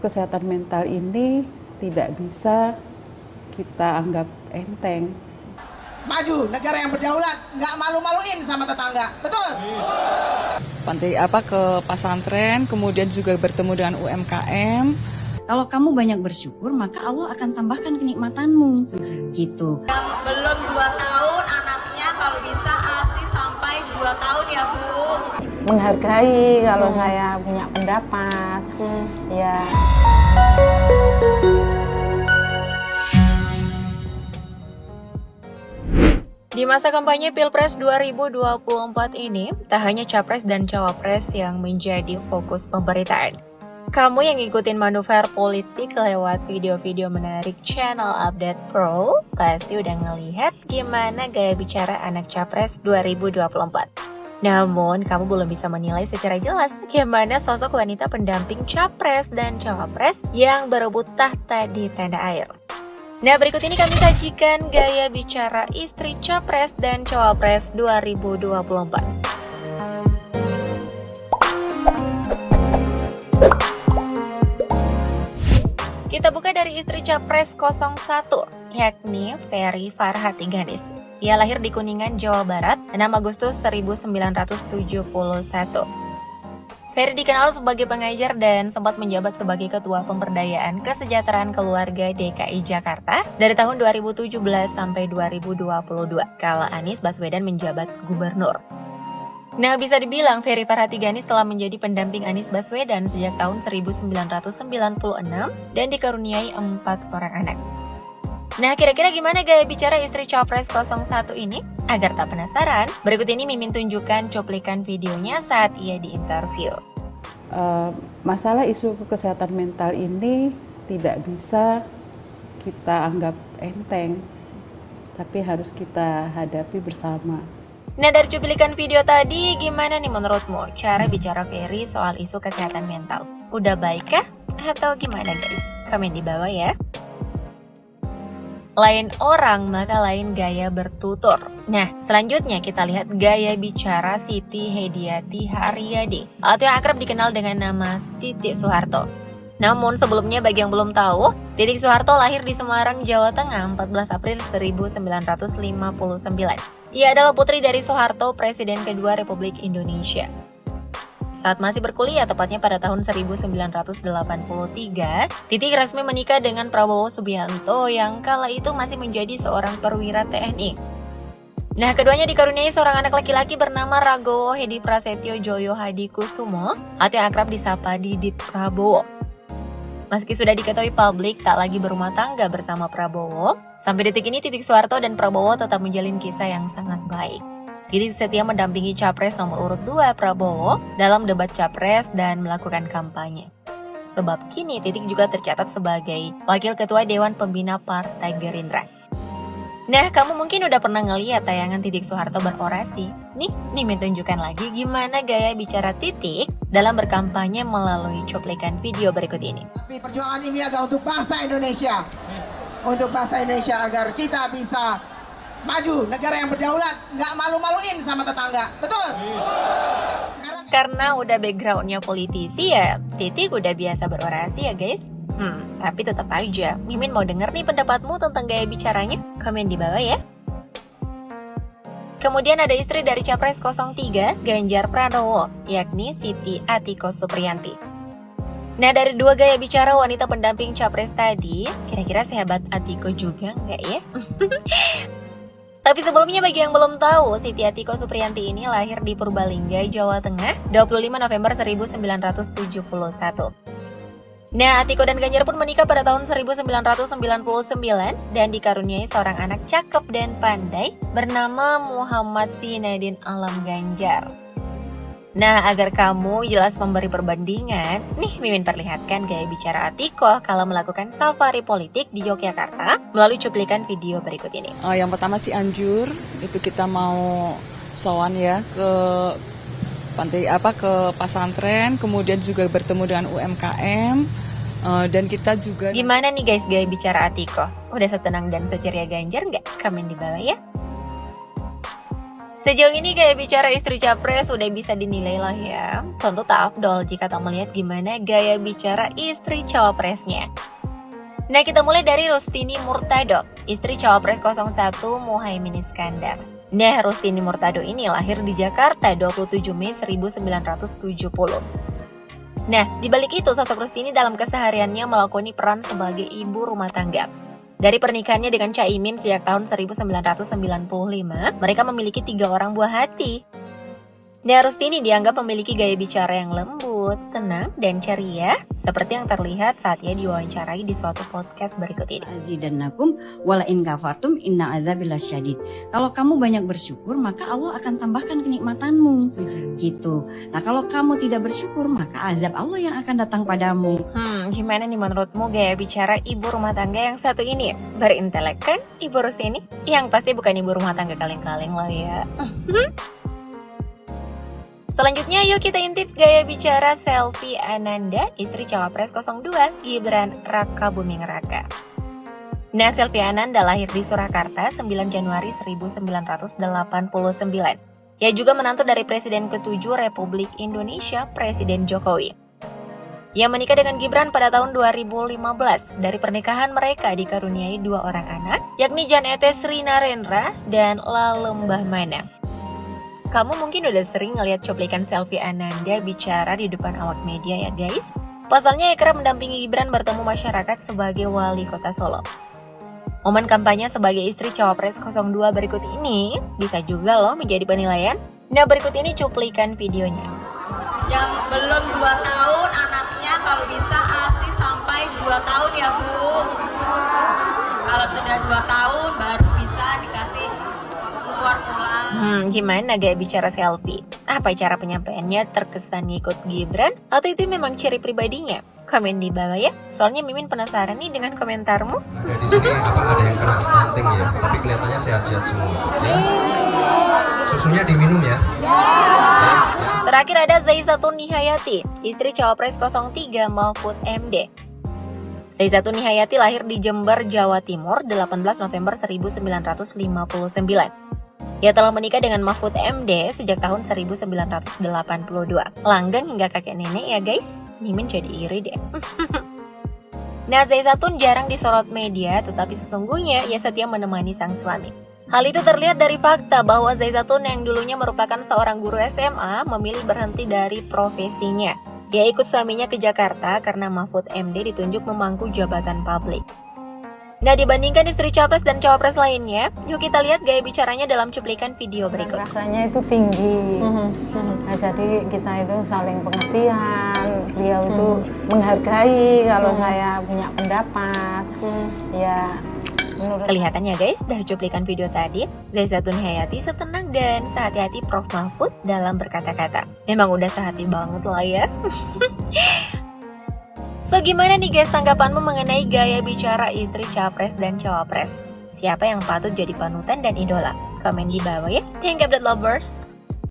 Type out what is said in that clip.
Kesehatan mental ini tidak bisa kita anggap enteng. Maju, negara yang berdaulat, nggak malu-maluin sama tetangga, betul? Pantai ke pesantren, kemudian juga bertemu dengan UMKM. Kalau kamu banyak bersyukur, maka Allah akan tambahkan kenikmatanmu. Gitu. Yang belum 2 tahun anaknya kalau bisa ASI sampai 2 tahun ya Bu. Menghargai kalau saya punya pendapat. Ya. Di masa kampanye Pilpres 2024 ini, tak hanya Capres dan Cawapres yang menjadi fokus pemberitaan. Kamu yang ngikutin manuver politik lewat video-video menarik channel Update Pro, pasti udah ngelihat gimana gaya bicara anak Capres 2024. Namun, kamu belum bisa menilai secara jelas gimana sosok wanita pendamping Capres dan Cawapres yang berebut tahta di tenda air. Nah, berikut ini kami sajikan gaya bicara istri Capres dan Cawapres 2024. Kita buka dari istri Capres 01, yakni Ferry Farhati Ganis. Ia lahir di Kuningan, Jawa Barat, 6 Agustus 1971. Ferry dikenal sebagai pengajar dan sempat menjabat sebagai Ketua Pemberdayaan Kesejahteraan Keluarga DKI Jakarta dari tahun 2017 sampai 2022, kala Anies Baswedan menjabat gubernur. Nah, bisa dibilang Ferry Farhati Ganis telah menjadi pendamping Anies Baswedan sejak tahun 1996 dan dikaruniai 4 orang anak. Nah, kira-kira gimana gaya bicara istri Capres 01 ini? Agar tak penasaran, berikut ini Mimin tunjukkan cuplikan videonya saat ia diinterview. Masalah isu kesehatan mental ini tidak bisa kita anggap enteng, tapi harus kita hadapi bersama. Nah, dari cuplikan video tadi, gimana nih menurutmu cara bicara Ferry soal isu kesehatan mental? Udah baik kah? Atau gimana guys? Komen di bawah ya. Lain orang maka lain gaya bertutur. Nah, selanjutnya kita lihat gaya bicara Siti Hediati Haryadi atau yang akrab dikenal dengan nama Titik Soeharto. Namun sebelumnya bagi yang belum tahu, Titik Soeharto lahir di Semarang, Jawa Tengah 14 April 1959. Ia adalah putri dari Soeharto, Presiden kedua Republik Indonesia. Saat masih berkuliah, tepatnya pada tahun 1983, Titik resmi menikah dengan Prabowo Subianto yang kala itu masih menjadi seorang perwira TNI. Nah, keduanya dikaruniai seorang anak laki-laki bernama Ragowo Hedi Prasetyo Joyo Hadi Kusumo atau yang akrab disapa Didit Prabowo. Meski sudah diketahui publik tak lagi berumah tangga bersama Prabowo, sampai detik ini Titik Soeharto dan Prabowo tetap menjalin kisah yang sangat baik. Titik setia mendampingi Capres nomor urut 2 Prabowo dalam debat Capres dan melakukan kampanye. Sebab kini Titik juga tercatat sebagai Wakil Ketua Dewan Pembina Partai Gerindra. Nah, kamu mungkin udah pernah ngeliat tayangan Titik Soeharto berorasi. Nih tunjukkan lagi gimana gaya bicara Titik dalam berkampanye melalui cuplikan video berikut ini. Tapi perjuangan ini adalah untuk bangsa Indonesia. Untuk bangsa Indonesia agar kita bisa maju, negara yang berdaulat, nggak malu-maluin sama tetangga, betul? Sekarang... Karena udah backgroundnya politisi ya, Titik udah biasa berorasi ya guys. Tapi tetap aja, Mimin mau denger nih pendapatmu tentang gaya bicaranya? Komen di bawah ya. Kemudian ada istri dari Capres 03, Ganjar Pranowo, yakni Siti Atiko Supriyanti. Nah, dari dua gaya bicara wanita pendamping Capres tadi, kira-kira sehebat Atiko juga nggak ya? Tapi sebelumnya bagi yang belum tahu, Siti Atiko Supriyanti ini lahir di Purbalingga, Jawa Tengah, 25 November 1971. Nah, Atiko dan Ganjar pun menikah pada tahun 1999 dan dikaruniai seorang anak cakep dan pandai bernama Muhammad Sinadin Alam Ganjar. Nah, agar kamu jelas memberi perbandingan, nih Mimin perlihatkan gaya bicara Atiko kala melakukan safari politik di Yogyakarta melalui cuplikan video berikut ini. Yang pertama Cianjur, itu kita mau sowan ya ke pantai ke pesantren, kemudian juga bertemu dengan UMKM, dan kita juga... Gimana nih guys gaya bicara Atiko? Udah setenang dan seceria Ganjar nggak? Komen di bawah ya. Sejauh ini gaya bicara istri capres sudah bisa dinilai lah ya. Tentu tak afdol jika tak melihat gimana gaya bicara istri cawapresnya. Nah, kita mulai dari Rustini Murtado, istri cawapres 01 Muhaimin Iskandar. Nah, Rustini Murtado ini lahir di Jakarta 27 Mei 1970. Nah, di balik itu sosok Rustini dalam kesehariannya melakoni peran sebagai ibu rumah tangga. Dari pernikahannya dengan Caimin sejak tahun 1995, mereka memiliki 3 orang buah hati. Nah, Rustini dianggap memiliki gaya bicara yang lembut, tenang, dan ceria, seperti yang terlihat saat ia diwawancarai di suatu podcast berikut ini. Azidannakum wala in kafartum inna adzabil lasyadid. Kalau kamu banyak bersyukur, maka Allah akan tambahkan kenikmatanmu. Gitu. Nah, kalau kamu tidak bersyukur, maka azab Allah yang akan datang padamu. Gimana nih menurutmu gaya bicara ibu rumah tangga yang satu ini? Berintelek kan Ibu Rustini? Yang pasti bukan ibu rumah tangga kaleng-kaleng lah ya. Selanjutnya yuk kita intip gaya bicara Selvi Ananda, istri cawapres 02 Gibran Raka Buming Raka. Nah, Selvi Ananda lahir di Surakarta 9 Januari 1989. Ia juga menantu dari Presiden ke-7 Republik Indonesia, Presiden Jokowi. Ia menikah dengan Gibran pada tahun 2015. Dari pernikahan mereka dikaruniai 2 orang anak, yakni Jan Etes Sri Narendra dan Lalembah Mana. Kamu mungkin udah sering ngeliat cuplikan Selvi Ananda bicara di depan awak media ya guys. Pasalnya ia kerap mendampingi Gibran bertemu masyarakat sebagai wali kota Solo. Momen kampanye sebagai istri cawapres 02 berikut ini bisa juga loh menjadi penilaian. Nah, berikut ini cuplikan videonya. Yang belum 2 tahun anaknya kalau bisa ASI sampai 2 tahun ya Bu. Kalau sudah 2 tahun baru bisa dikasih keluar pulang. Gimana gaya bicara Selvi? Apa cara penyampaiannya, terkesan ngikut Gibran? Atau itu memang ciri pribadinya? Komen di bawah ya. Soalnya Mimin penasaran nih dengan komentarmu. Nah, di sini ada yang kena stunting ya, tapi kelihatannya sehat-sehat semua. Ya. Susunya diminum ya. Terakhir ada Zaizatun Nihayati, istri cawapres 03 Mahfud MD. Zaizatun Nihayati lahir di Jember, Jawa Timur 18 November 1959. Ia telah menikah dengan Mahfud MD sejak tahun 1982. Langgeng hingga kakek nenek ya guys. Mimin jadi iri deh. Nah, Zaizatun jarang disorot media, tetapi sesungguhnya ia setia menemani sang suami. Hal itu terlihat dari fakta bahwa Zaizatun yang dulunya merupakan seorang guru SMA memilih berhenti dari profesinya. Dia ikut suaminya ke Jakarta karena Mahfud MD ditunjuk memangku jabatan publik. Nah, dibandingkan istri capres dan cawapres lainnya, yuk kita lihat gaya bicaranya dalam cuplikan video berikut. Rasanya itu tinggi. Nah, jadi kita itu saling pengertian. Beliau itu menghargai kalau saya punya pendapat. Ya, menurut Kelihatannya guys, dari cuplikan video tadi, Zaizatun Nihayati setenang dan sehati-hati Prof Mahfud dalam berkata-kata. Memang udah sehati banget lah ya. So, gimana nih guys tanggapanmu mengenai gaya bicara istri capres dan cawapres? Siapa yang patut jadi panutan dan idola? Komen di bawah ya. Thank you, update lovers.